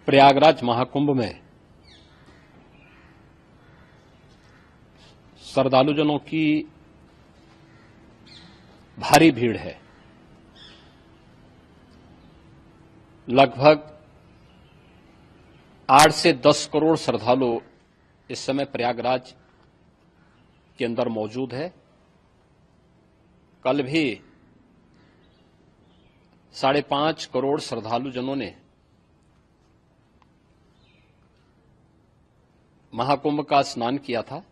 प्रयागराज महाकुंभ में श्रद्धालुजनों की भारी भीड़ है। लगभग 8 से 10 करोड़ श्रद्धालु इस समय प्रयागराज के अंदर मौजूद है। कल भी 5.5 करोड़ श्रद्धालुजनों ने महाकुंभ का स्नान किया था।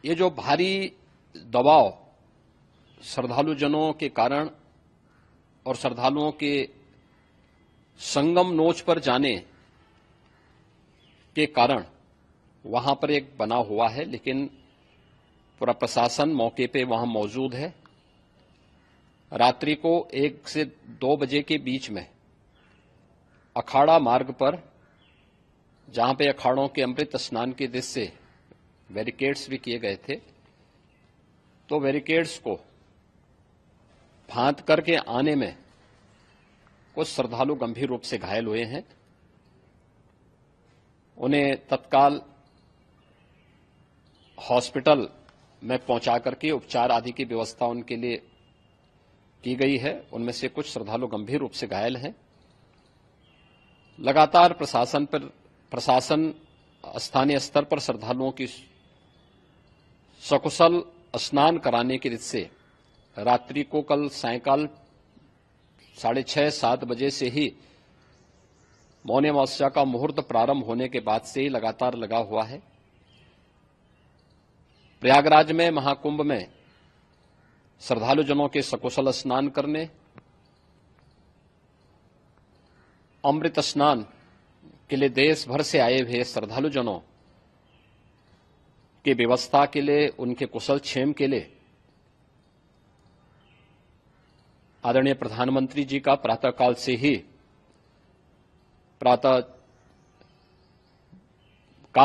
ये जो भारी दबाव श्रद्धालुजनों के कारण और श्रद्धालुओं के संगम नोच पर जाने के कारण वहां पर एक बना हुआ है, लेकिन पूरा प्रशासन मौके पे वहां मौजूद है। रात्रि को 1 से 2 बजे के बीच में अखाड़ा मार्ग पर, जहां पे अखाड़ों के अमृत स्नान के दृश्य से बैरिकेड्स भी किए गए थे, तो बैरिकेड्स को फांद करके आने में कुछ श्रद्धालु गंभीर रूप से घायल हुए हैं। उन्हें तत्काल हॉस्पिटल में पहुंचा करके उपचार आदि की व्यवस्था उनके लिए की गई है। उनमें से कुछ श्रद्धालु गंभीर रूप से घायल हैं। लगातार प्रशासन स्थानीय स्तर पर श्रद्धालुओं की सकुशल स्नान कराने के दृष्टि से रात्रि को कल सायंकाल 6:30-7 बजे से ही मौनी अमावस्या का मुहूर्त प्रारंभ होने के बाद से ही लगातार लगा हुआ है। प्रयागराज में महाकुंभ में श्रद्धालुजनों के सकुशल स्नान करने, अमृत स्नान के लिए देश भर से आए हुए श्रद्धालुजनों की व्यवस्था के लिए, उनके कुशल क्षेम के लिए आदरणीय प्रधानमंत्री जी का प्रातःकाल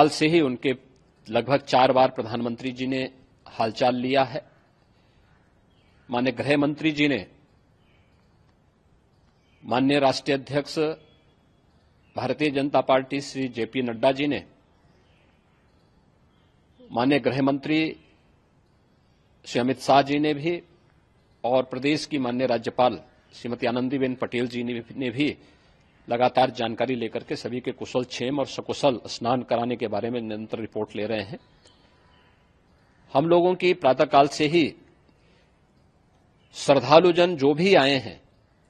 से ही उनके लगभग 4 बार प्रधानमंत्री जी ने हालचाल लिया है। माननीय गृह मंत्री जी ने, माननीय राष्ट्रीय अध्यक्ष भारतीय जनता पार्टी श्री जेपी नड्डा जी ने, माननीय गृह मंत्री श्री अमित शाह जी ने भी, और प्रदेश की माननीय राज्यपाल श्रीमती आनंदीबेन पटेल जी ने भी लगातार जानकारी लेकर के सभी के कुशल क्षेम और सकुशल स्नान कराने के बारे में निरंतर रिपोर्ट ले रहे हैं। हम लोगों की प्रातःकाल से ही श्रद्धालुजन जो भी आए हैं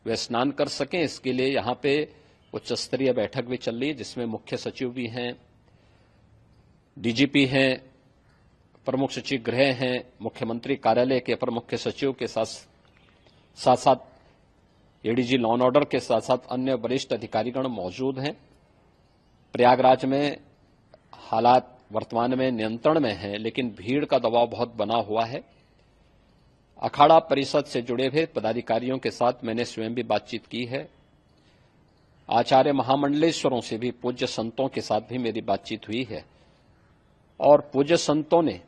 वे स्नान कर सकें, इसके लिए यहां पे उच्च स्तरीय बैठक भी चल रही है, जिसमें मुख्य सचिव भी हैं, डीजीपी हैं, प्रमुख सचिव गृह हैं, मुख्यमंत्री कार्यालय के अपर मुख्य सचिव के साथ साथ एडीजी लॉ एंड ऑर्डर के साथ साथ अन्य वरिष्ठ अधिकारीगण मौजूद हैं। प्रयागराज में हालात वर्तमान में नियंत्रण में हैं, लेकिन भीड़ का दबाव बहुत बना हुआ है। अखाड़ा परिषद से जुड़े हुए पदाधिकारियों के साथ मैंने स्वयं भी बातचीत की है। आचार्य महामंडलेश्वरों से भी, पूज्य संतों के साथ भी मेरी बातचीत हुई है, और पूज्य संतों ने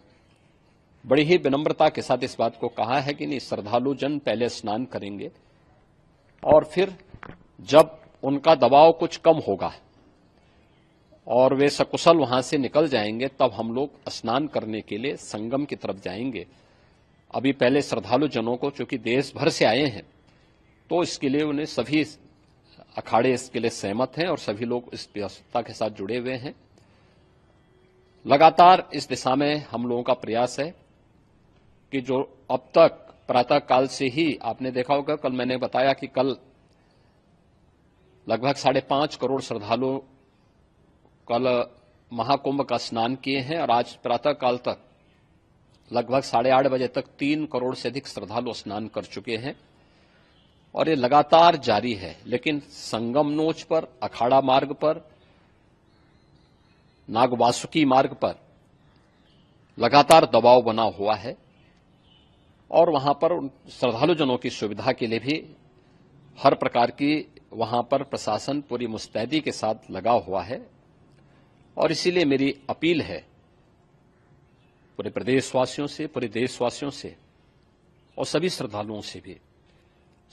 बड़ी ही विनम्रता के साथ इस बात को कहा है कि नहीं, श्रद्धालु जन पहले स्नान करेंगे और फिर जब उनका दबाव कुछ कम होगा और वे सकुशल वहां से निकल जाएंगे, तब हम लोग स्नान करने के लिए संगम की तरफ जाएंगे। अभी पहले श्रद्धालु जनों को, चूंकि देश भर से आए हैं, तो इसके लिए उन्हें सभी अखाड़े इसके लिए सहमत हैं और सभी लोग इस व्यवस्था के साथ जुड़े हुए हैं। लगातार इस दिशा में हम लोगों का प्रयास है कि जो अब तक प्रातःकाल से ही आपने देखा होगा, कल मैंने बताया कि कल लगभग 5.5 करोड़ श्रद्धालु कल महाकुंभ का स्नान किए हैं, और आज प्रातःकाल तक लगभग 8:30 बजे तक 3 करोड़ से अधिक श्रद्धालु स्नान कर चुके हैं, और ये लगातार जारी है। लेकिन संगम नोच पर, अखाड़ा मार्ग पर, नागवासुकी मार्ग पर लगातार दबाव बना हुआ है, और वहां पर श्रद्धालुजनों की सुविधा के लिए भी हर प्रकार की वहां पर प्रशासन पूरी मुस्तैदी के साथ लगा हुआ है। और इसीलिए मेरी अपील है पूरे प्रदेशवासियों से, पूरे देशवासियों से और सभी श्रद्धालुओं से भी,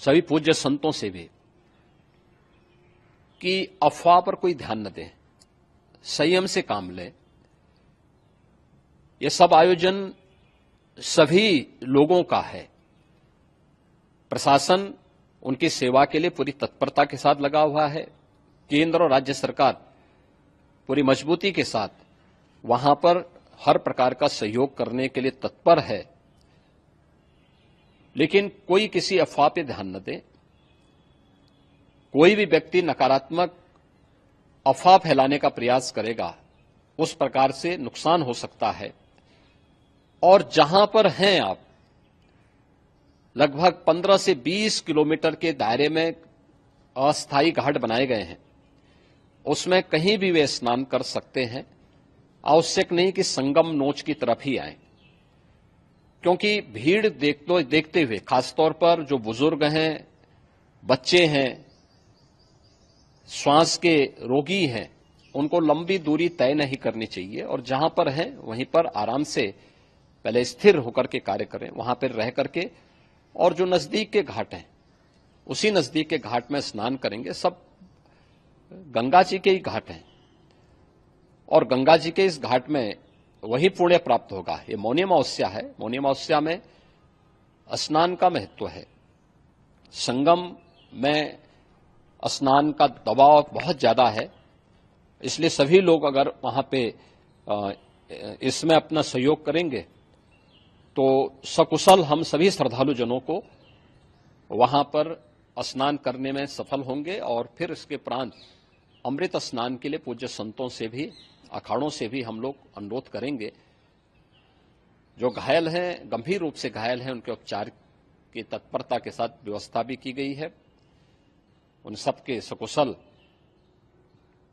सभी पूज्य संतों से भी कि अफवाह पर कोई ध्यान न दें, संयम से काम लें। यह सब आयोजन सभी लोगों का है। प्रशासन उनकी सेवा के लिए पूरी तत्परता के साथ लगा हुआ है। केंद्र और राज्य सरकार पूरी मजबूती के साथ वहां पर हर प्रकार का सहयोग करने के लिए तत्पर है। लेकिन कोई किसी अफवाह पे ध्यान न दे। कोई भी व्यक्ति नकारात्मक अफवाह फैलाने का प्रयास करेगा, उस प्रकार से नुकसान हो सकता है। और जहां पर हैं आप, लगभग 15 से 20 किलोमीटर के दायरे में अस्थायी घाट बनाए गए हैं, उसमें कहीं भी वे स्नान कर सकते हैं। आवश्यक नहीं कि संगम नोच की तरफ ही आए, क्योंकि भीड़ देखते हुए, खासतौर पर जो बुजुर्ग हैं, बच्चे हैं, श्वास के रोगी हैं, उनको लंबी दूरी तय नहीं करनी चाहिए और जहां पर हैं वहीं पर आराम से पहले स्थिर होकर के कार्य करें, वहां पर रह करके। और जो नजदीक के घाट हैं, उसी नजदीक के घाट में स्नान करेंगे। सब गंगा जी के ही घाट हैं और गंगा जी के इस घाट में वही पुण्य प्राप्त होगा। ये मौनी अमावस्या है। मौनी अमावस्या में स्नान का महत्व है। संगम में स्नान का दबाव बहुत ज्यादा है, इसलिए सभी लोग अगर वहां पे इसमें अपना सहयोग करेंगे तो सकुशल हम सभी श्रद्धालु जनों को वहां पर स्नान करने में सफल होंगे। और फिर इसके उपरांत अमृत स्नान के लिए पूज्य संतों से भी, अखाड़ों से भी हम लोग अनुरोध करेंगे। जो घायल हैं, गंभीर रूप से घायल हैं, उनके उपचार की तत्परता के साथ व्यवस्था भी की गई है। उन सबके सकुशल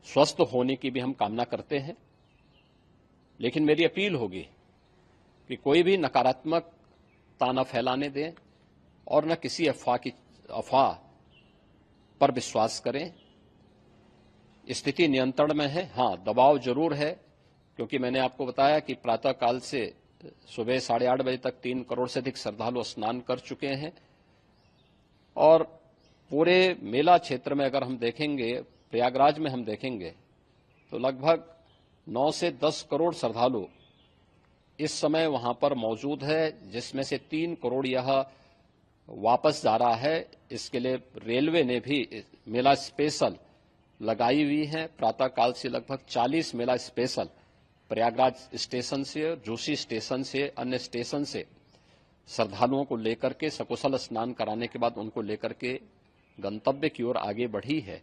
स्वस्थ होने की भी हम कामना करते हैं। लेकिन मेरी अपील होगी कि कोई भी नकारात्मकता न फैलाने दें और न किसी अफवाह पर विश्वास करें। स्थिति नियंत्रण में है। हां, दबाव जरूर है, क्योंकि मैंने आपको बताया कि प्रातः काल से सुबह 8:30 बजे तक 3 करोड़ से अधिक श्रद्धालु स्नान कर चुके हैं। और पूरे मेला क्षेत्र में अगर हम देखेंगे, प्रयागराज में हम देखेंगे तो लगभग 9 से 10 करोड़ श्रद्धालु इस समय वहां पर मौजूद है, जिसमें से 3 करोड़ यह वापस जा रहा है। इसके लिए रेलवे ने भी मेला स्पेशल लगाई हुई है। प्रातः काल से लगभग 40 मेला स्पेशल प्रयागराज स्टेशन से, जोशी स्टेशन से, अन्य स्टेशन से श्रद्धालुओं को लेकर के सकुशल स्नान कराने के बाद उनको लेकर के गंतव्य की ओर आगे बढ़ी है।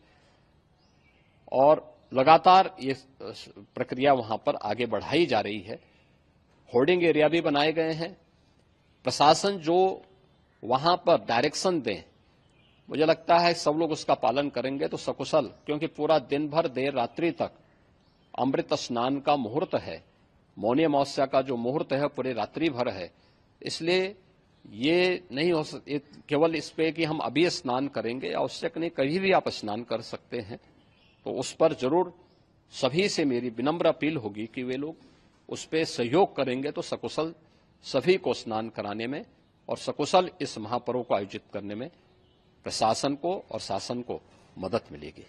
और लगातार ये प्रक्रिया वहां पर आगे बढ़ाई जा रही है। होर्डिंग एरिया भी बनाए गए हैं। प्रशासन जो वहां पर डायरेक्शन दें, मुझे लगता है सब लोग उसका पालन करेंगे तो सकुशल, क्योंकि पूरा दिन भर देर रात्रि तक अमृत स्नान का मुहूर्त है। मौनी अमावस्या का जो मुहूर्त है पूरे रात्रि भर है। इसलिए ये नहीं हो केवल इस पे कि हम अभी स्नान करेंगे, आवश्यक नहीं, कभी भी आप स्नान कर सकते हैं। तो उस पर जरूर सभी से मेरी विनम्र अपील होगी कि वे लोग उस पर सहयोग करेंगे तो सकुशल सभी को स्नान कराने में और सकुशल इस महापर्व को आयोजित करने में प्रशासन को और शासन को मदद मिलेगी।